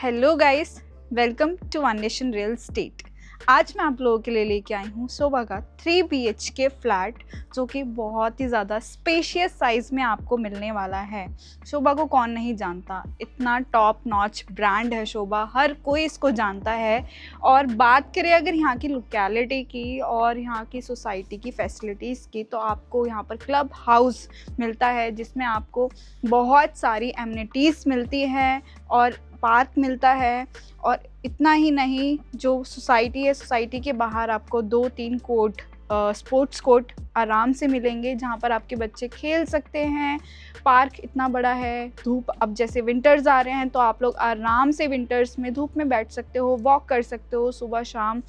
Hello guys, welcome to one nation real estate. आज मैं आप लोगों के लिए लेके आई हूँ शोभा का 3 BHK फ्लैट, जो कि बहुत ही ज़्यादा स्पेशियस साइज़ में आपको मिलने वाला है। शोभा को कौन नहीं जानता, इतना टॉप नॉच ब्रांड है शोभा, हर कोई इसको जानता है। और बात करें अगर यहाँ की लोकेलिटी की और यहाँ की सोसाइटी की फैसिलिटीज़ की, तो आपको यहाँ पर क्लब हाउस मिलता है जिसमें आपको बहुत सारी एमिनिटीज़ मिलती हैं और पार्क मिलता है। और इतना ही नहीं, जो सोसाइटी है, सोसाइटी के बाहर आपको 2-3 कोर्ट, स्पोर्ट्स कोर्ट आराम से मिलेंगे जहाँ पर आपके बच्चे खेल सकते हैं। पार्क इतना बड़ा है। धूप, अब जैसे विंटर्स आ रहे हैं तो आप लोग आराम से विंटर्स में धूप में बैठ सकते हो, वॉक कर सकते हो सुबह शाम।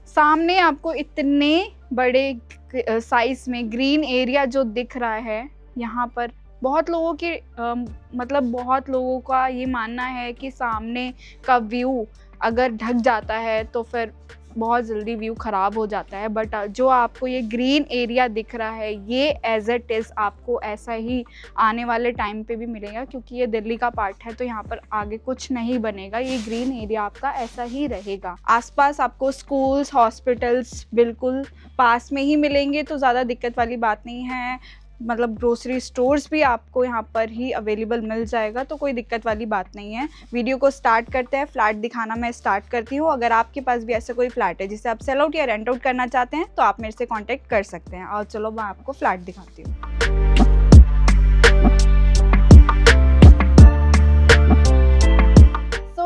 सामने आपको इतने बड़े साइज़ में ग्रीन एरिया जो दिख रहा है, यहाँ पर बहुत लोगों के बहुत लोगों का ये मानना है कि सामने का व्यू अगर ढक जाता है तो फिर बहुत जल्दी व्यू ख़राब हो जाता है। बट जो आपको ये ग्रीन एरिया दिख रहा है, ये एज इट इज़ आपको ऐसा ही आने वाले टाइम पे भी मिलेगा, क्योंकि ये दिल्ली का पार्ट है तो यहाँ पर आगे कुछ नहीं बनेगा। ये ग्रीन एरिया आपका ऐसा ही रहेगा। आसपास आपको स्कूल्स, हॉस्पिटल्स बिल्कुल पास में ही मिलेंगे, तो ज़्यादा दिक्कत वाली बात नहीं है। मतलब ग्रोसरी स्टोर्स भी आपको यहाँ पर ही अवेलेबल मिल जाएगा, तो कोई दिक्कत वाली बात नहीं है। वीडियो को स्टार्ट करते हैं। फ्लैट दिखाना मैं स्टार्ट करती हूँ। अगर आपके पास भी ऐसा कोई फ्लैट है जिसे आप सेल आउट या रेंट आउट करना चाहते हैं तो आप मेरे से कांटेक्ट कर सकते हैं। और चलो मैं आपको फ्लैट दिखाती हूँ।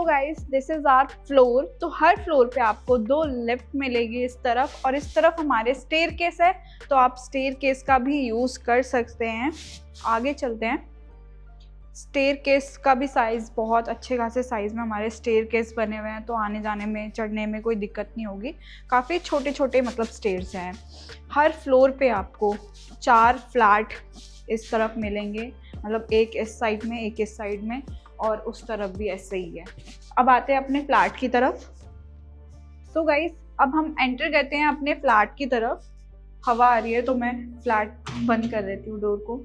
Guys, this is our floor. तो हर फ्लोर पे आपको 2 लिफ्ट मिलेगी इस तरफ, और इस तरफ हमारे स्टेयरकेस है, तो आप स्टेयरकेस का भी यूज़ कर सकते हैं। आगे चलते हैं। स्टेयरकेस का भी साइज़ बहुत अच्छे खासे साइज़ में हमारे स्टेयरकेस बने हुए हैं, तो आने जाने में, चढ़ने में कोई दिक्कत नहीं होगी। काफ़ी छोटे छोटे स्टेयर्स हैं। हर फ्लोर पे आपको 4 फ्लैट इस तरफ मिलेंगे, मतलब एक इस साइड में, एक इस साइड में, और उस तरफ भी ऐसे ही है। अब आते हैं अपने फ्लैट की तरफ। सो गाइस, अब हम एंटर करते हैं अपने फ्लैट की तरफ। हवा आ रही है तो मैं फ्लैट बंद कर देती हूँ डोर को।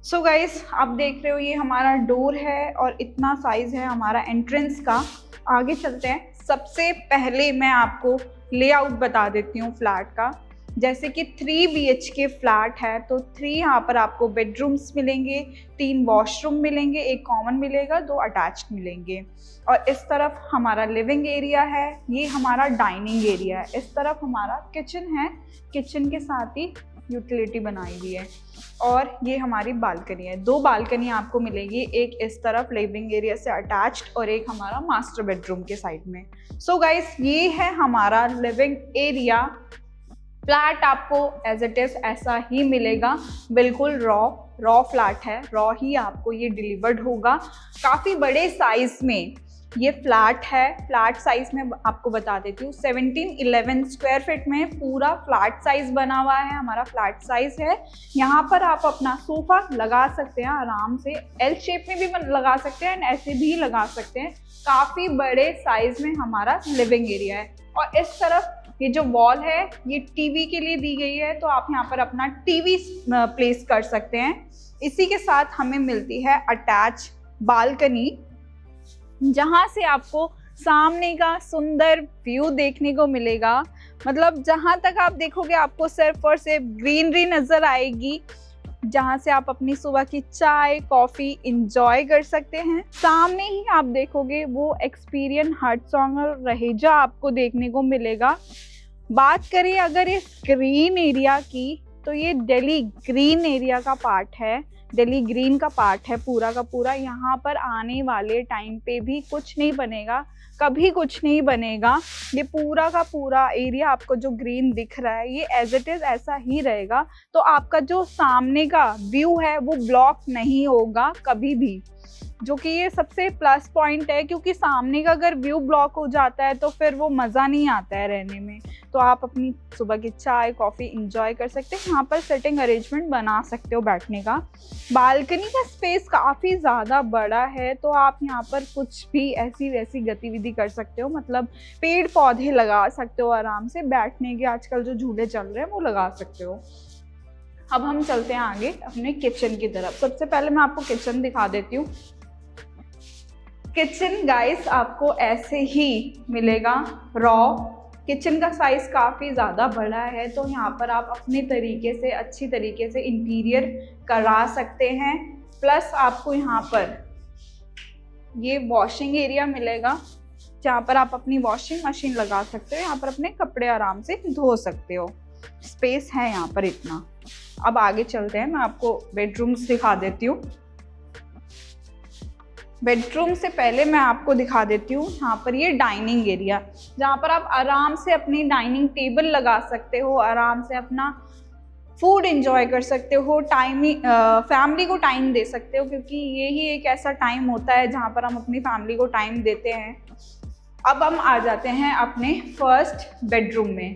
सो गाइस, आप देख रहे हो ये हमारा डोर है और इतना साइज है हमारा एंट्रेंस का। आगे चलते हैं। सबसे पहले मैं आपको लेआउट बता देती हूँ फ्लैट का। जैसे कि 3 BHK फ्लैट है, तो 3 यहाँ पर आपको बेडरूम्स मिलेंगे, 3 वॉशरूम मिलेंगे, 1 कॉमन मिलेगा, 2 अटैच्ड मिलेंगे। और इस तरफ हमारा लिविंग एरिया है, ये हमारा डाइनिंग एरिया है, इस तरफ हमारा किचन है, किचन के साथ ही यूटिलिटी बनाई हुई है, और ये हमारी बालकनी है। 2 बालकनी आपको मिलेगी, एक इस तरफ लिविंग एरिया से अटैच्ड और एक हमारा मास्टर बेडरूम के साइड में। सो गाइस, ये है हमारा लिविंग एरिया। फ्लैट आपको एज इट इज़ ऐसा ही मिलेगा, बिल्कुल रॉ फ्लैट है, रॉ ही आपको ये डिलीवर्ड होगा। काफ़ी बड़े साइज़ में ये फ्लैट है। फ्लैट साइज़ में आपको बता देती हूँ, 1711 स्क्वायर फीट में पूरा फ्लैट साइज़ बना हुआ है, हमारा फ्लैट साइज़ है। यहाँ पर आप अपना सोफ़ा लगा सकते हैं आराम से, एल शेप में भी लगा सकते हैं एंड ऐसे भी लगा सकते हैं। काफ़ी बड़े साइज़ में हमारा लिविंग एरिया है। और इस तरफ ये जो वॉल है, ये टीवी के लिए दी गई है, तो आप यहाँ पर अपना टीवी प्लेस कर सकते हैं। इसी के साथ हमें मिलती है अटैच बालकनी, जहाँ से आपको सामने का सुंदर व्यू देखने को मिलेगा। मतलब जहाँ तक आप देखोगे आपको सिर्फ और सिर्फ ग्रीनरी नज़र आएगी, जहाँ से आप अपनी सुबह की चाय कॉफ़ी इंजॉय कर सकते हैं। सामने ही आप देखोगे वो एक्सपीरियंस हटसॉन्ग और रहेजा आपको देखने को मिलेगा। बात करें अगर इस ग्रीन एरिया की, तो ये दिल्ली ग्रीन एरिया का पार्ट है, दिल्ली ग्रीन का पार्ट है पूरा का पूरा। यहाँ पर आने वाले टाइम पे भी कुछ नहीं बनेगा, कभी कुछ नहीं बनेगा। ये पूरा का पूरा एरिया आपको जो ग्रीन दिख रहा है, ये एज इट इज़ ऐसा ही रहेगा। तो आपका जो सामने का व्यू है वो ब्लॉक नहीं होगा कभी भी, जो कि ये सबसे प्लस पॉइंट है, क्योंकि सामने का अगर व्यू ब्लॉक हो जाता है तो फिर वो मज़ा नहीं आता है रहने में। तो आप अपनी सुबह की चाय कॉफ़ी इंजॉय कर सकते हैं। यहाँ पर सिटिंग अरेंजमेंट बना सकते हो बैठने का। बालकनी का स्पेस काफ़ी ज़्यादा बड़ा है, तो आप यहाँ पर कुछ भी ऐसी वैसी गतिविधि कर सकते हो, मतलब पेड़ पौधे लगा सकते हो आराम से, बैठने के आजकल जो झूले चल रहे हैं वो लगा सकते हो। अब हम चलते हैं आगे अपने किचन की तरफ। सबसे पहले मैं आपको किचन दिखा देती हूँ। किचन गाइस आपको ऐसे ही मिलेगा रॉ। किचन का साइज़ काफ़ी ज़्यादा बड़ा है, तो यहाँ पर आप अपने तरीके से अच्छी तरीके से इंटीरियर करा सकते हैं। प्लस आपको यहाँ पर ये वॉशिंग एरिया मिलेगा जहाँ पर आप अपनी वॉशिंग मशीन लगा सकते हो, यहाँ पर अपने कपड़े आराम से धो सकते हो। स्पेस है यहाँ पर इतना। अब आगे चलते हैं, मैं आपको बेडरूम्स दिखा देती हूँ। बेडरूम से पहले मैं आपको दिखा देती हूँ यहाँ पर ये डाइनिंग एरिया, जहाँ पर आप आराम से अपनी डाइनिंग टेबल लगा सकते हो, आराम से अपना फूड एंजॉय कर सकते हो, फैमिली को टाइम दे सकते हो, क्योंकि यही एक ऐसा टाइम होता है जहाँ पर हम अपनी फैमिली को टाइम देते हैं। अब हम आ जाते हैं अपने फर्स्ट बेडरूम में।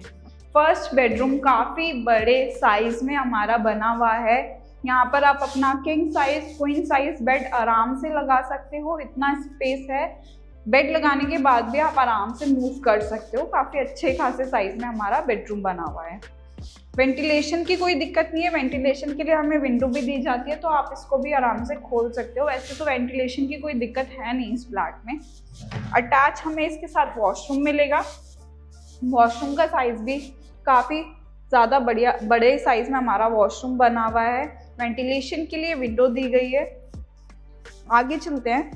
फर्स्ट बेडरूम काफ़ी बड़े साइज़ में हमारा बना हुआ है। यहाँ पर आप अपना king size queen size bed आराम से लगा सकते हो, इतना स्पेस है। बेड लगाने के बाद भी आप आराम से मूव कर सकते हो। काफ़ी अच्छे खासे साइज में हमारा बेडरूम बना हुआ है। वेंटिलेशन की कोई दिक्कत नहीं है, वेंटिलेशन के लिए हमें विंडो भी दी जाती है, तो आप इसको भी आराम से खोल सकते हो। वैसे तो वेंटिलेशन की कोई दिक्कत है नहीं इस फ्लैट में। अटैच हमें इसके साथ वॉशरूम मिलेगा। वॉशरूम का साइज भी काफ़ी ज़्यादा बड़े साइज में हमारा वॉशरूम बना हुआ है। वेंटिलेशन के लिए विंडो दी गई है। आगे चलते हैं,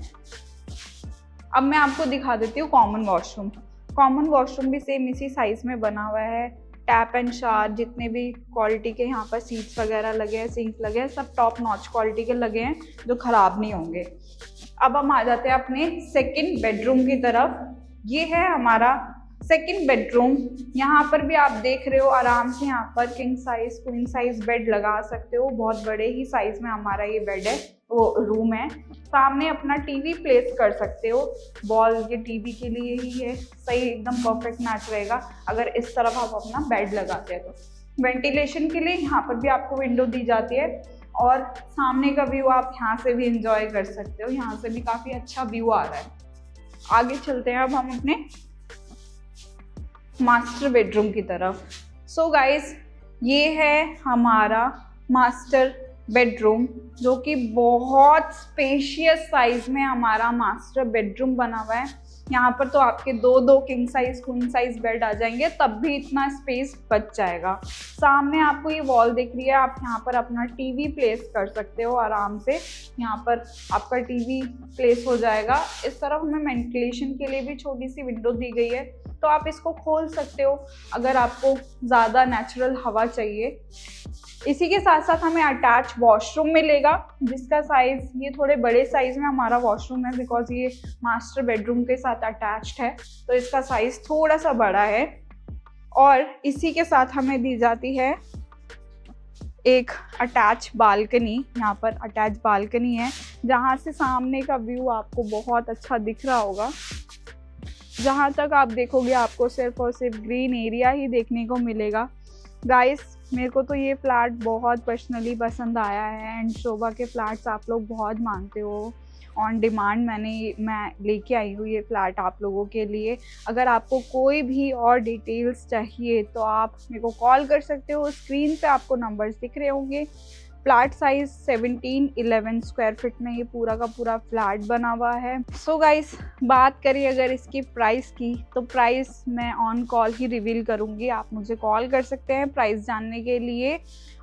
अब मैं आपको दिखा देती हूँ कॉमन वॉशरूम। कॉमन वॉशरूम भी सेम इसी साइज में बना हुआ है। टैप एंड शावर, जितने भी क्वालिटी के यहाँ पर सीट्स वगैरह लगे हैं, सिंक लगे हैं, सब टॉप नॉच क्वालिटी के लगे हैं जो ख़राब नहीं होंगे। अब हम आ जाते हैं अपने सेकंड बेडरूम की तरफ। ये है हमारा सेकंड बेडरूम। यहाँ पर भी आप देख रहे हो आराम से यहाँ पर king size queen size bed लगा सकते हो। बहुत बड़े ही साइज में हमारा ये बेड है, वो रूम है। सामने अपना टीवी प्लेस कर सकते हो। वॉल ये टीवी के लिए ही है, सही एकदम परफेक्ट मैच रहेगा अगर इस तरफ आप अपना बेड लगाते हैं तो। वेंटिलेशन के लिए यहाँ पर भी आपको विंडो दी जाती है और सामने का व्यू आप यहाँ से भी इंजॉय कर सकते हो। यहाँ से भी काफ़ी अच्छा व्यू आ रहा है। आगे चलते हैं अब हम अपने मास्टर बेडरूम की तरफ। सो गाइस, ये है हमारा मास्टर बेडरूम, जो कि बहुत स्पेशियस साइज में हमारा मास्टर बेडरूम बना हुआ है। यहाँ पर तो आपके दो king size queen size bed आ जाएंगे, तब भी इतना स्पेस बच जाएगा। सामने आपको ये वॉल दिख रही है, आप यहाँ पर अपना टीवी प्लेस कर सकते हो आराम से। यहाँ पर आपका टीवी प्लेस हो जाएगा। इस तरफ हमें वेंटिलेशन के लिए भी छोटी सी विंडो दी गई है, तो आप इसको खोल सकते हो अगर आपको ज़्यादा नेचुरल हवा चाहिए। इसी के साथ साथ हमें अटैच वॉशरूम मिलेगा, जिसका साइज़ ये थोड़े बड़े साइज़ में हमारा वॉशरूम है, बिकॉज ये मास्टर बेडरूम के साथ अटैच्ड है, तो इसका साइज़ थोड़ा सा बड़ा है। और इसी के साथ हमें दी जाती है एक अटैच बालकनी। यहाँ पर अटैच बालकनी है, जहाँ से सामने का व्यू आपको बहुत अच्छा दिख रहा होगा। जहाँ तक आप देखोगे आपको सिर्फ और सिर्फ ग्रीन एरिया ही देखने को मिलेगा। गाइस, मेरे को तो ये फ्लैट बहुत पर्सनली पसंद आया है एंड शोभा के फ्लैट्स आप लोग बहुत मांगते हो। ऑन डिमांड मैं लेके आई हूँ ये फ्लैट आप लोगों के लिए। अगर आपको कोई भी और डिटेल्स चाहिए तो आप मेरे को कॉल कर सकते हो। स्क्रीन पे आपको नंबर्स दिख रहे होंगे। फ्लैट साइज 17-11 स्क्वायर फीट में ये पूरा का पूरा फ्लैट बना हुआ है। सो गाइस, बात करें अगर इसकी प्राइस की, तो प्राइस मैं ऑन कॉल ही रिवील करूँगी। आप मुझे कॉल कर सकते हैं प्राइस जानने के लिए।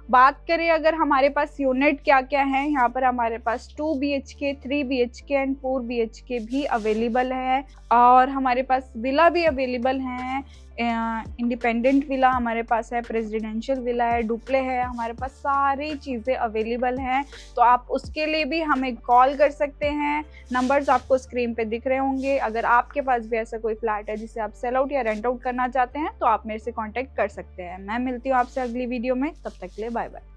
बात करें अगर हमारे पास यूनिट क्या क्या है, यहाँ पर हमारे पास 2 BHK, 3 BHK एंड 4 BHK भी अवेलेबल है। और हमारे पास विला भी अवेलेबल हैं। इंडिपेंडेंट विला हमारे पास है, प्रेसिडेंशियल विला है, डुप्ले है, हमारे पास सारी चीज़ें अवेलेबल हैं। तो आप उसके लिए भी हमें कॉल कर सकते हैं। नंबर्स आपको स्क्रीन पे दिख रहे होंगे। अगर आपके पास भी ऐसा कोई फ्लैट है जिसे आप सेल आउट या रेंट आउट करना चाहते हैं, तो आप मेरे से कॉन्टैक्ट कर सकते हैं। मैं मिलती हूँ आपसे अगली वीडियो में, तब तक के लिए बाय बाय।